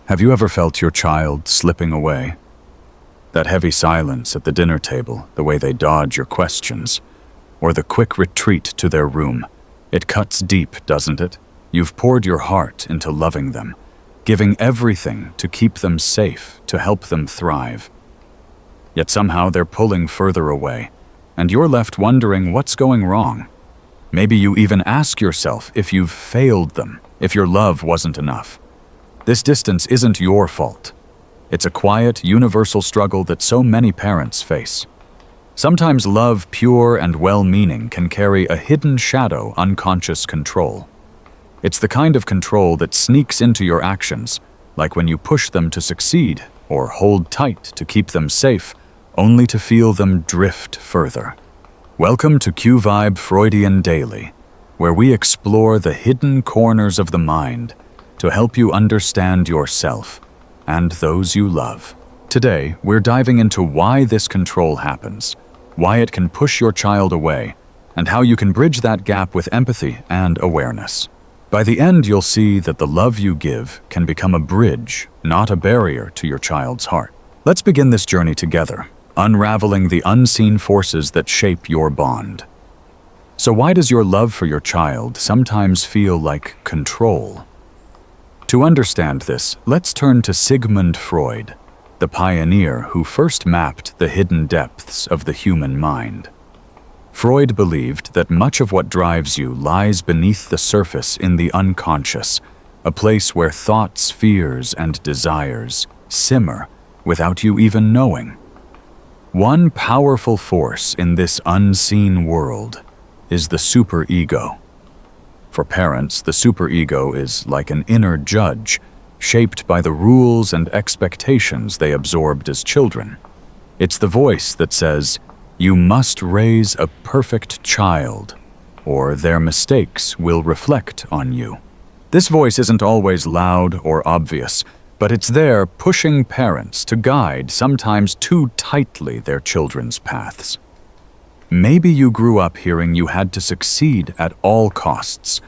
Have you ever felt your child slipping away? That heavy silence at the dinner table, the way they dodge your questions, or the quick retreat to their room. It cuts deep, doesn't it? You've poured your heart into loving them, giving everything to keep them safe, to help them thrive. Yet somehow they're pulling further away, and you're left wondering what's going wrong. Maybe you even ask yourself if you've failed them, if your love wasn't enough. This distance isn't your fault. It's a quiet, universal struggle that so many parents face. Sometimes love, pure and well-meaning, can carry a hidden shadow, unconscious control. It's the kind of control that sneaks into your actions, like when you push them to succeed or hold tight to keep them safe, only to feel them drift further. Welcome to Q-Vibe Freudian Daily, where we explore the hidden corners of the mind to help you understand yourself and those you love. Today, we're diving into why this control happens, why it can push your child away, and how you can bridge that gap with empathy and awareness. By the end, you'll see that the love you give can become a bridge, not a barrier to your child's heart. Let's begin this journey together, unraveling the unseen forces that shape your bond. So why does your love for your child sometimes feel like control? To understand this, let's turn to Sigmund Freud, the pioneer who first mapped the hidden depths of the human mind. Freud believed that much of what drives you lies beneath the surface in the unconscious, a place where thoughts, fears, and desires simmer without you even knowing. One powerful force in this unseen world is the superego. For parents, the superego is like an inner judge, shaped by the rules and expectations they absorbed as children. It's the voice that says, "You must raise a perfect child, or their mistakes will reflect on you." This voice isn't always loud or obvious, but it's there pushing parents to guide sometimes too tightly their children's paths. Maybe you grew up hearing you had to succeed at all costs,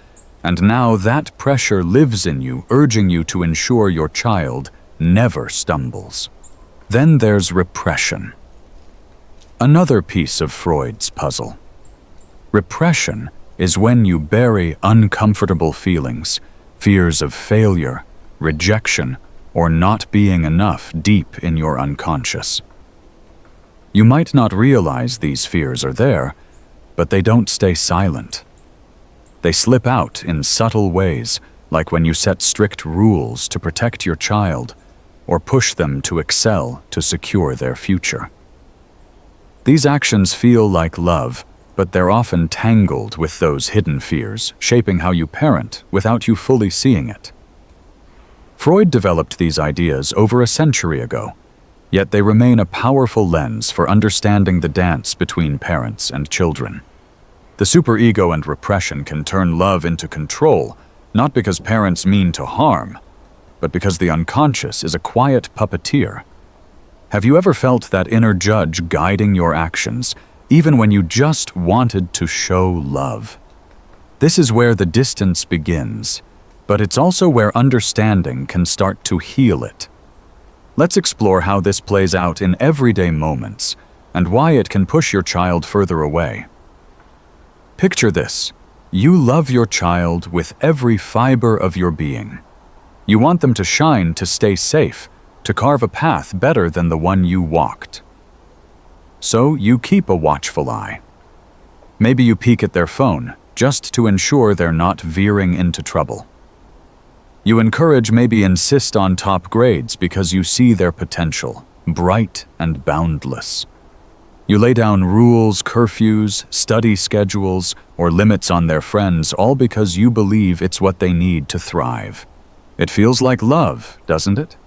and now that pressure lives in you, urging you to ensure your child never stumbles. Then there's repression. Another piece of Freud's puzzle. Repression is when you bury uncomfortable feelings, fears of failure, rejection, or not being enough deep in your unconscious. You might not realize these fears are there, but they don't stay silent. They slip out in subtle ways, like when you set strict rules to protect your child or push them to excel to secure their future. These actions feel like love, but they're often tangled with those hidden fears, shaping how you parent without you fully seeing it. Freud developed these ideas over a century ago, yet they remain a powerful lens for understanding the dance between parents and children. The superego and repression can turn love into control, not because parents mean to harm, but because the unconscious is a quiet puppeteer. Have you ever felt that inner judge guiding your actions, even when you just wanted to show love? This is where the distance begins, but it's also where understanding can start to heal it. Let's explore how this plays out in everyday moments and why it can push your child further away. Picture this. You love your child with every fiber of your being. You want them to shine, to stay safe, to carve a path better than the one you walked. So you keep a watchful eye. Maybe you peek at their phone, just to ensure they're not veering into trouble. You encourage, maybe insist on top grades because you see their potential, bright and boundless. You lay down rules, curfews, study schedules, or limits on their friends, all because you believe it's what they need to thrive. It feels like love, doesn't it?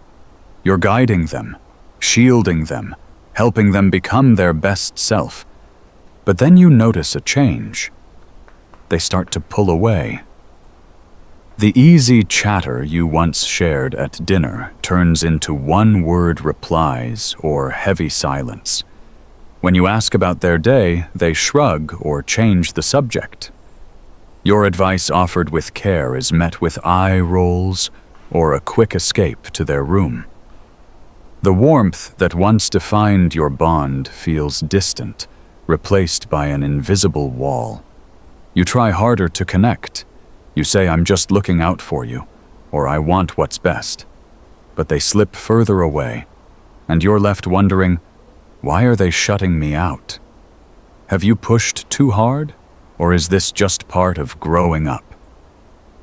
You're guiding them, shielding them, helping them become their best self. But then you notice a change. They start to pull away. The easy chatter you once shared at dinner turns into one-word replies or heavy silence. When you ask about their day, they shrug or change the subject. Your advice offered with care is met with eye rolls or a quick escape to their room. The warmth that once defined your bond feels distant, replaced by an invisible wall. You try harder to connect. You say, "I'm just looking out for you," or "I want what's best." But they slip further away, and you're left wondering, why are they shutting me out? Have you pushed too hard, or is this just part of growing up?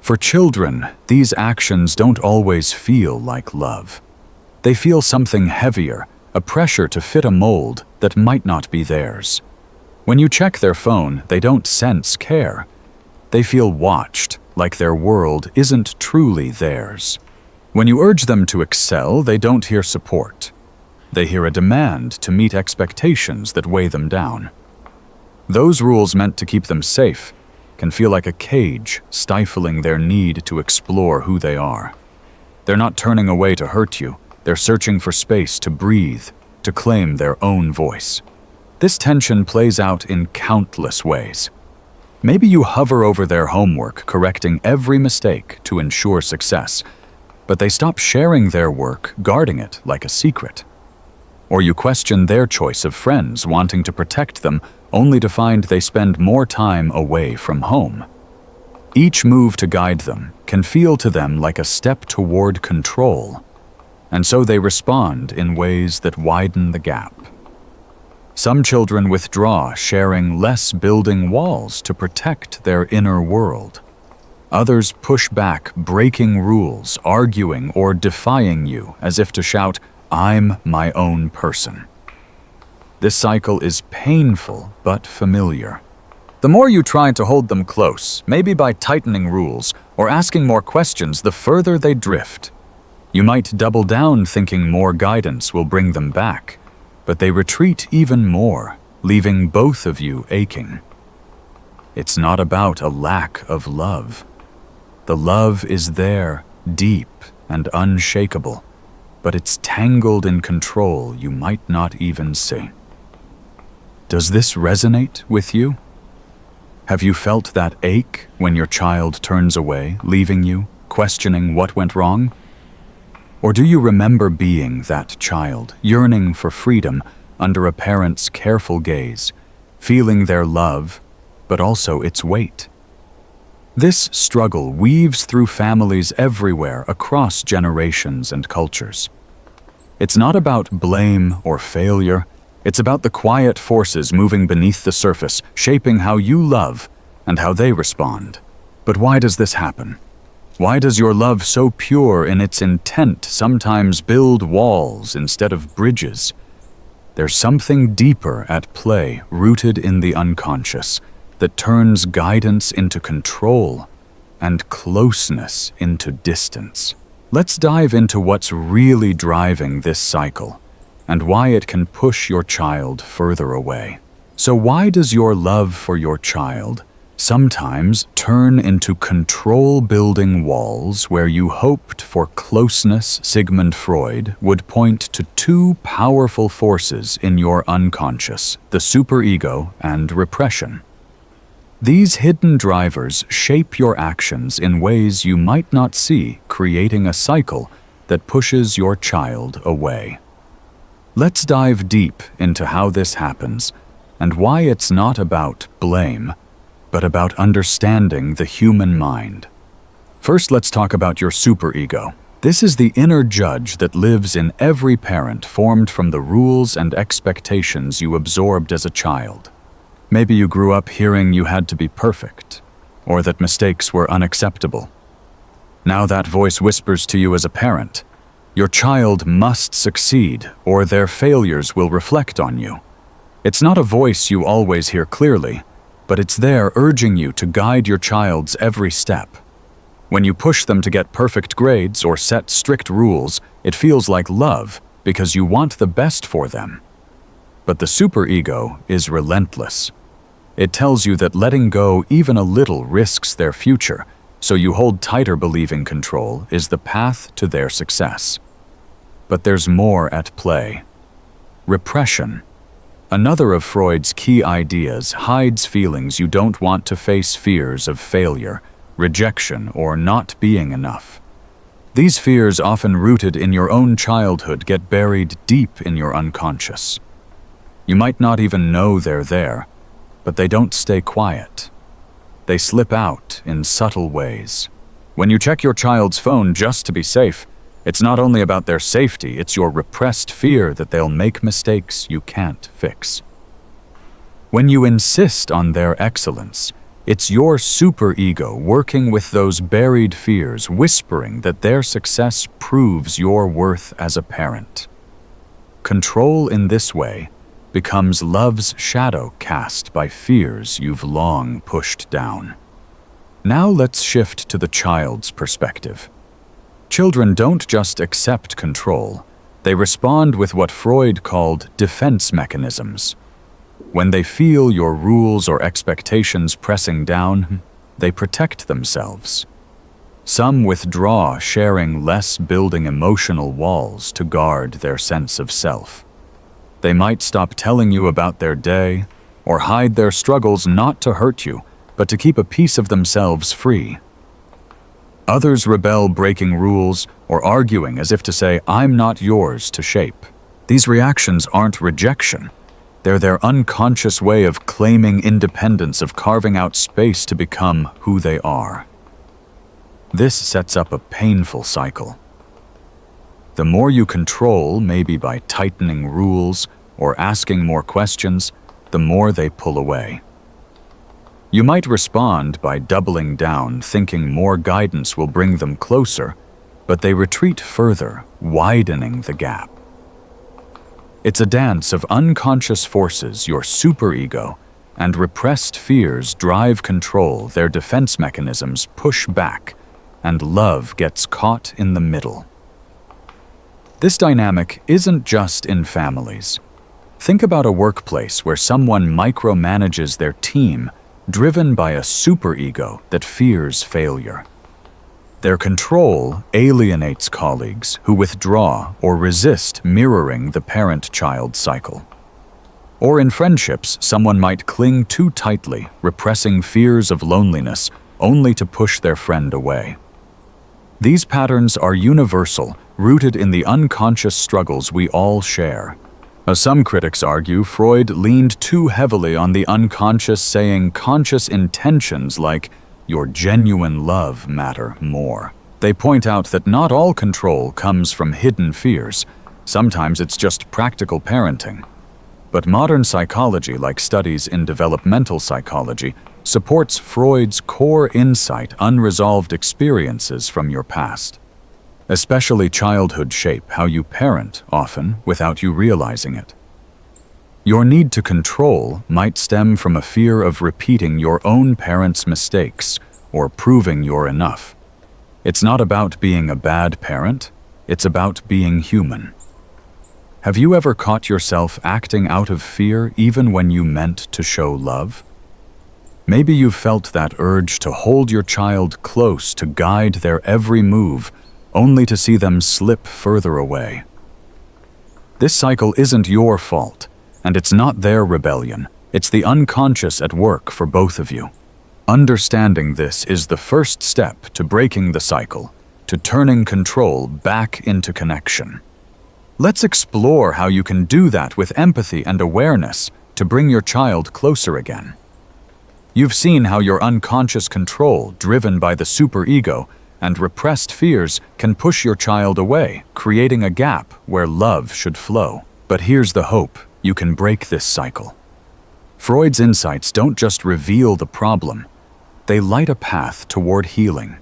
For children, these actions don't always feel like love. They feel something heavier, a pressure to fit a mold that might not be theirs. When you check their phone, they don't sense care. They feel watched, like their world isn't truly theirs. When you urge them to excel, they don't hear support. They hear a demand to meet expectations that weigh them down. Those rules meant to keep them safe can feel like a cage, stifling their need to explore who they are. They're not turning away to hurt you. They're searching for space to breathe, to claim their own voice. This tension plays out in countless ways. Maybe you hover over their homework, correcting every mistake to ensure success, but they stop sharing their work, guarding it like a secret. Or you question their choice of friends, wanting to protect them, only to find they spend more time away from home. Each move to guide them can feel to them like a step toward control, and so they respond in ways that widen the gap. Some children withdraw, sharing less, building walls to protect their inner world. Others push back, breaking rules, arguing or defying you as if to shout, "I'm my own person." This cycle is painful but familiar. The more you try to hold them close, maybe by tightening rules or asking more questions, the further they drift. You might double down thinking more guidance will bring them back, but they retreat even more, leaving both of you aching. It's not about a lack of love. The love is there, deep and unshakable, but it's tangled in control you might not even see. Does this resonate with you? Have you felt that ache when your child turns away, leaving you, questioning what went wrong? Or do you remember being that child, yearning for freedom under a parent's careful gaze, feeling their love, but also its weight? This struggle weaves through families everywhere across generations and cultures. It's not about blame or failure. It's about the quiet forces moving beneath the surface, shaping how you love and how they respond. But why does this happen? Why does your love, so pure in its intent, sometimes build walls instead of bridges? There's something deeper at play, rooted in the unconscious, that turns guidance into control and closeness into distance. Let's dive into what's really driving this cycle and why it can push your child further away. So why does your love for your child sometimes turn into control-building walls where you hoped for closeness? Sigmund Freud would point to two powerful forces in your unconscious, the superego and repression. These hidden drivers shape your actions in ways you might not see, creating a cycle that pushes your child away. Let's dive deep into how this happens and why it's not about blame, but about understanding the human mind. First, let's talk about your superego. This is the inner judge that lives in every parent, formed from the rules and expectations you absorbed as a child. Maybe you grew up hearing you had to be perfect, or that mistakes were unacceptable. Now that voice whispers to you as a parent, your child must succeed, or their failures will reflect on you. It's not a voice you always hear clearly, but it's there urging you to guide your child's every step. When you push them to get perfect grades or set strict rules, it feels like love because you want the best for them. But the superego is relentless. It tells you that letting go even a little risks their future, so you hold tighter, believing control is the path to their success. But there's more at play. Repression. Another of Freud's key ideas hides feelings you don't want to face, fears of failure, rejection, or not being enough. These fears, often rooted in your own childhood, get buried deep in your unconscious. You might not even know they're there, but they don't stay quiet. They slip out in subtle ways. When you check your child's phone just to be safe, it's not only about their safety, it's your repressed fear that they'll make mistakes you can't fix. When you insist on their excellence, it's your superego working with those buried fears, whispering that their success proves your worth as a parent. Control in this way becomes love's shadow cast by fears you've long pushed down. Now let's shift to the child's perspective. Children don't just accept control, they respond with what Freud called defense mechanisms. When they feel your rules or expectations pressing down, they protect themselves. Some withdraw, sharing less, building emotional walls to guard their sense of self. They might stop telling you about their day, or hide their struggles not to hurt you, but to keep a piece of themselves free. Others rebel, breaking rules or arguing as if to say, "I'm not yours to shape." These reactions aren't rejection. They're their unconscious way of claiming independence, of carving out space to become who they are. This sets up a painful cycle. The more you control, maybe by tightening rules or asking more questions, the more they pull away. You might respond by doubling down, thinking more guidance will bring them closer, but they retreat further, widening the gap. It's a dance of unconscious forces. Your superego and repressed fears drive control, their defense mechanisms push back, and love gets caught in the middle. This dynamic isn't just in families. Think about a workplace where someone micromanages their team, driven by a superego that fears failure. Their control alienates colleagues who withdraw or resist, mirroring the parent-child cycle. Or in friendships, someone might cling too tightly, repressing fears of loneliness, only to push their friend away. These patterns are universal, rooted in the unconscious struggles we all share. Some critics argue Freud leaned too heavily on the unconscious, saying conscious intentions like your genuine love matter more. They point out that not all control comes from hidden fears. Sometimes it's just practical parenting. But modern psychology, like studies in developmental psychology, supports Freud's core insight: unresolved experiences from your past. Especially childhood shape how you parent, often without you realizing it. Your need to control might stem from a fear of repeating your own parents' mistakes or proving you're enough. It's not about being a bad parent, it's about being human. Have you ever caught yourself acting out of fear even when you meant to show love? Maybe you've felt that urge to hold your child close, to guide their every move, only to see them slip further away. This cycle isn't your fault, and it's not their rebellion. It's the unconscious at work for both of you. Understanding this is the first step to breaking the cycle, to turning control back into connection. Let's explore how you can do that with empathy and awareness to bring your child closer again. You've seen how your unconscious control, driven by the superego and repressed fears, can push your child away, creating a gap where love should flow. But here's the hope: you can break this cycle. Freud's insights don't just reveal the problem, they light a path toward healing.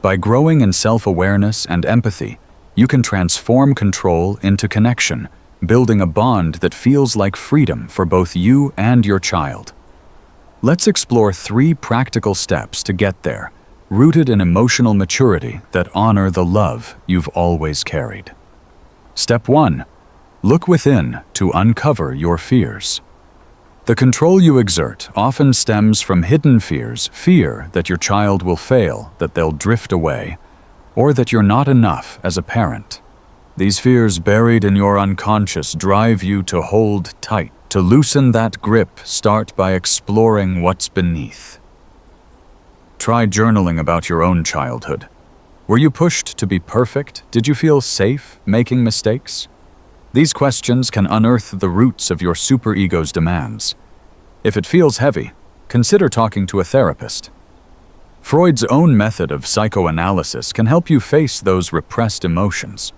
By growing in self-awareness and empathy, you can transform control into connection, building a bond that feels like freedom for both you and your child. Let's explore 3 practical steps to get there, rooted in emotional maturity that honor the love you've always carried. Step 1. Look within to uncover your fears. The control you exert often stems from hidden fears: fear that your child will fail, that they'll drift away, or that you're not enough as a parent. These fears, buried in your unconscious, drive you to hold tight. To loosen that grip, start by exploring what's beneath. Try journaling about your own childhood. Were you pushed to be perfect? Did you feel safe making mistakes? These questions can unearth the roots of your superego's demands. If it feels heavy, consider talking to a therapist. Freud's own method of psychoanalysis can help you face those repressed emotions.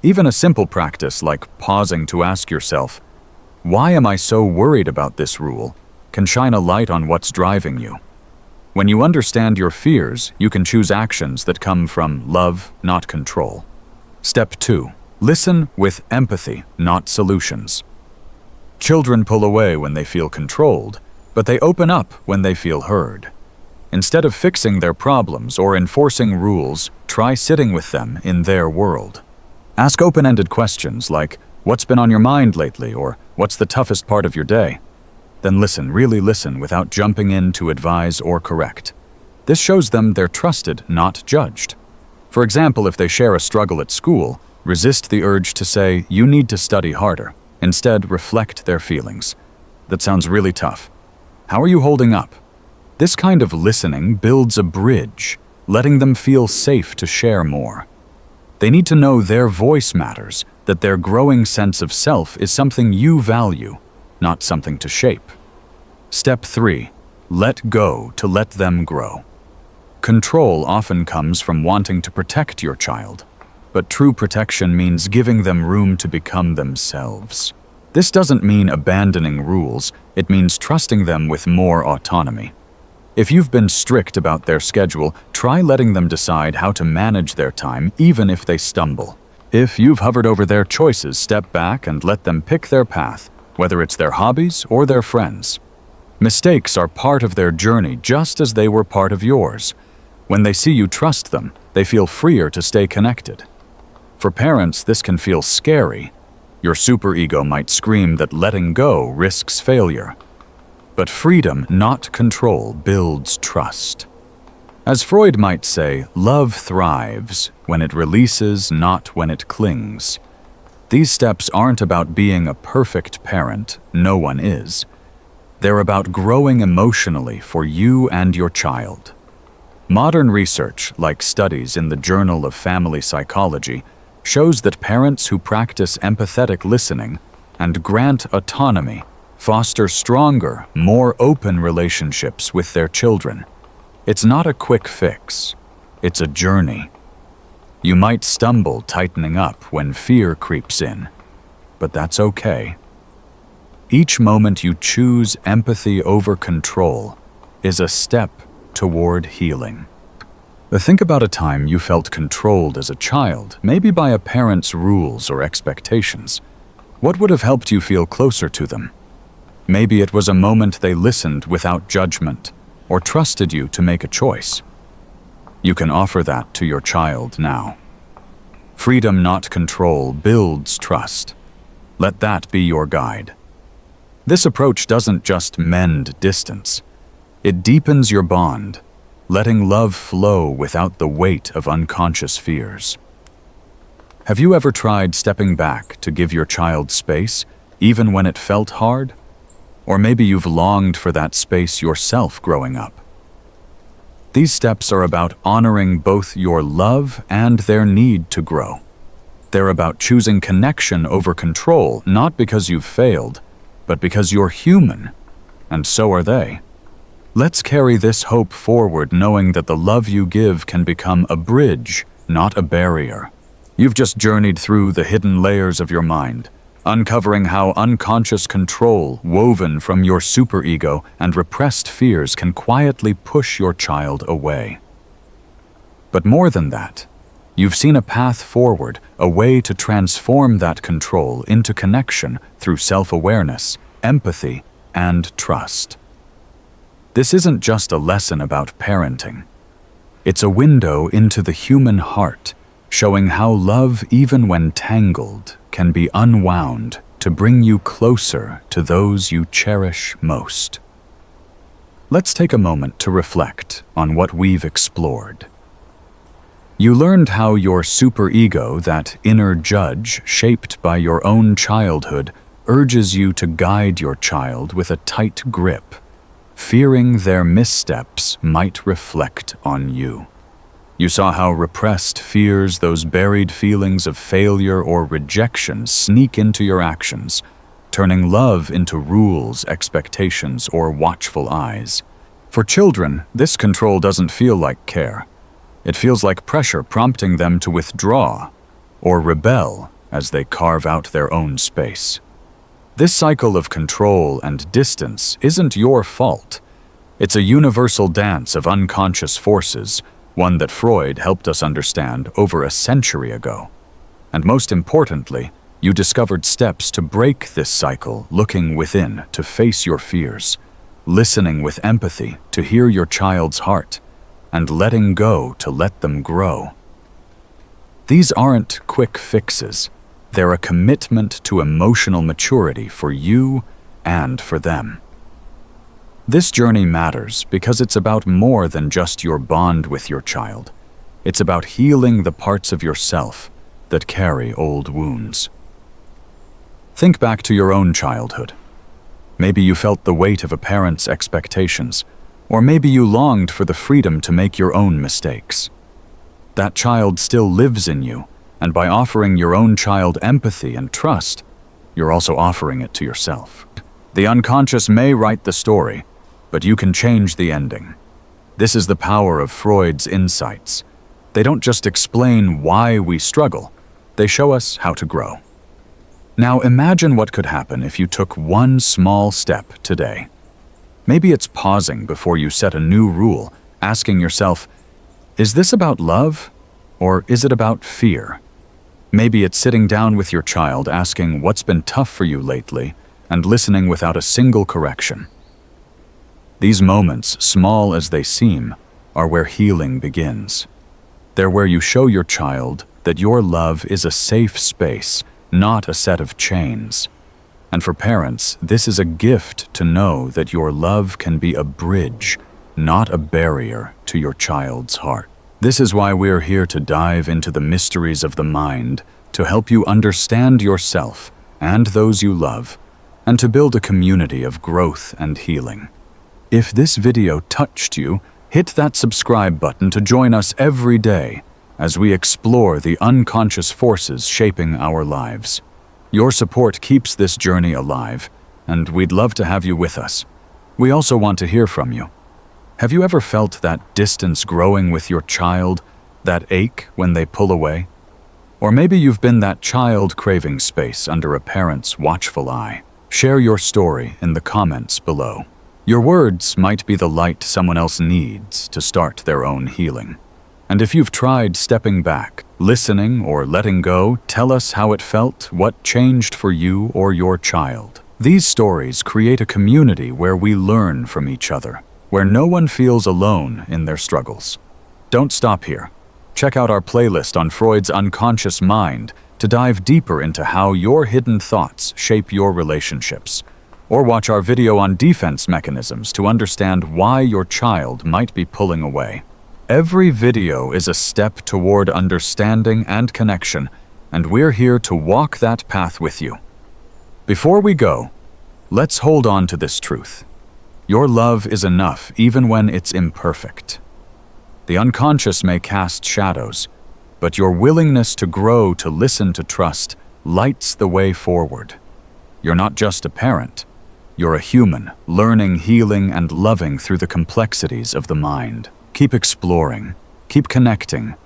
Even a simple practice like pausing to ask yourself, "Why am I so worried about this rule?" can shine a light on what's driving you. When you understand your fears, you can choose actions that come from love, not control. Step 2. Listen with empathy, not solutions. Children pull away when they feel controlled, but they open up when they feel heard. Instead of fixing their problems or enforcing rules, try sitting with them in their world. Ask open-ended questions like, "What's been on your mind lately?" or "What's the toughest part of your day?" Then listen, really listen, without jumping in to advise or correct. This shows them they're trusted, not judged. For example, if they share a struggle at school, resist the urge to say, "You need to study harder." Instead, reflect their feelings. "That sounds really tough. How are you holding up?" This kind of listening builds a bridge, letting them feel safe to share more. They need to know their voice matters, that their growing sense of self is something you value, not something to shape. Step 3. Let go to let them grow. Control often comes from wanting to protect your child, but true protection means giving them room to become themselves. This doesn't mean abandoning rules, it means trusting them with more autonomy. If you've been strict about their schedule, try letting them decide how to manage their time even if they stumble. If you've hovered over their choices, step back and let them pick their path, whether it's their hobbies or their friends. Mistakes are part of their journey just as they were part of yours. When they see you trust them, they feel freer to stay connected. For parents, this can feel scary. Your superego might scream that letting go risks failure. But freedom, not control, builds trust. As Freud might say, love thrives when it releases, not when it clings. These steps aren't about being a perfect parent, no one is. They're about growing emotionally for you and your child. Modern research, like studies in the Journal of Family Psychology, shows that parents who practice empathetic listening and grant autonomy foster stronger, more open relationships with their children. It's not a quick fix. It's a journey. You might stumble tightening up when fear creeps in, but that's okay. Each moment you choose empathy over control is a step toward healing. But think about a time you felt controlled as a child, maybe by a parent's rules or expectations. What would have helped you feel closer to them? Maybe it was a moment they listened without judgment or trusted you to make a choice. You can offer that to your child now. Freedom, not control, builds trust. Let that be your guide. This approach doesn't just mend distance. It deepens your bond, letting love flow without the weight of unconscious fears. Have you ever tried stepping back to give your child space, even when it felt hard? Or maybe you've longed for that space yourself growing up. These steps are about honoring both your love and their need to grow. They're about choosing connection over control, not because you've failed, but because you're human, and so are they. Let's carry this hope forward, knowing that the love you give can become a bridge, not a barrier. You've just journeyed through the hidden layers of your mind, uncovering how unconscious control woven from your superego and repressed fears can quietly push your child away. But more than that, you've seen a path forward, a way to transform that control into connection through self-awareness, empathy, and trust. This isn't just a lesson about parenting. It's a window into the human heart, showing how love, even when tangled, can be unwound to bring you closer to those you cherish most. Let's take a moment to reflect on what we've explored. You learned how your superego, that inner judge shaped by your own childhood, urges you to guide your child with a tight grip, fearing their missteps might reflect on you. You saw how repressed fears, those buried feelings of failure or rejection, sneak into your actions, turning love into rules, expectations, or watchful eyes. For children, this control doesn't feel like care. It feels like pressure prompting them to withdraw or rebel as they carve out their own space. This cycle of control and distance isn't your fault. It's a universal dance of unconscious forces, one that Freud helped us understand over a century ago. And most importantly, you discovered steps to break this cycle, looking within to face your fears, listening with empathy to hear your child's heart, and letting go to let them grow. These aren't quick fixes. They're a commitment to emotional maturity for you and for them. This journey matters because it's about more than just your bond with your child. It's about healing the parts of yourself that carry old wounds. Think back to your own childhood. Maybe you felt the weight of a parent's expectations, or maybe you longed for the freedom to make your own mistakes. That child still lives in you, and by offering your own child empathy and trust, you're also offering it to yourself. The unconscious may write the story, but you can change the ending. This is the power of Freud's insights. They don't just explain why we struggle, they show us how to grow. Now imagine what could happen if you took one small step today. Maybe it's pausing before you set a new rule, asking yourself, is this about love, or is it about fear? Maybe it's sitting down with your child asking what's been tough for you lately and listening without a single correction. These moments, small as they seem, are where healing begins. They're where you show your child that your love is a safe space, not a set of chains. And for parents, this is a gift to know that your love can be a bridge, not a barrier to your child's heart. This is why we're here to dive into the mysteries of the mind, to help you understand yourself and those you love, and to build a community of growth and healing. If this video touched you, hit that subscribe button to join us every day as we explore the unconscious forces shaping our lives. Your support keeps this journey alive, and we'd love to have you with us. We also want to hear from you. Have you ever felt that distance growing with your child, that ache when they pull away? Or maybe you've been that child craving space under a parent's watchful eye. Share your story in the comments below. Your words might be the light someone else needs to start their own healing. And if you've tried stepping back, listening, or letting go, tell us how it felt, what changed for you or your child. These stories create a community where we learn from each other, where no one feels alone in their struggles. Don't stop here. Check out our playlist on Freud's unconscious mind to dive deeper into how your hidden thoughts shape your relationships. Or watch our video on defense mechanisms to understand why your child might be pulling away. Every video is a step toward understanding and connection, and we're here to walk that path with you. Before we go, let's hold on to this truth. Your love is enough even when it's imperfect. The unconscious may cast shadows, but your willingness to grow, to listen, to trust, lights the way forward. You're not just a parent. You're a human, learning, healing, and loving through the complexities of the mind. Keep exploring, keep connecting,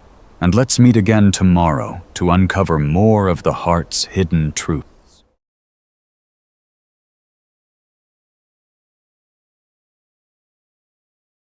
and let's meet again tomorrow to uncover more of the heart's hidden truth.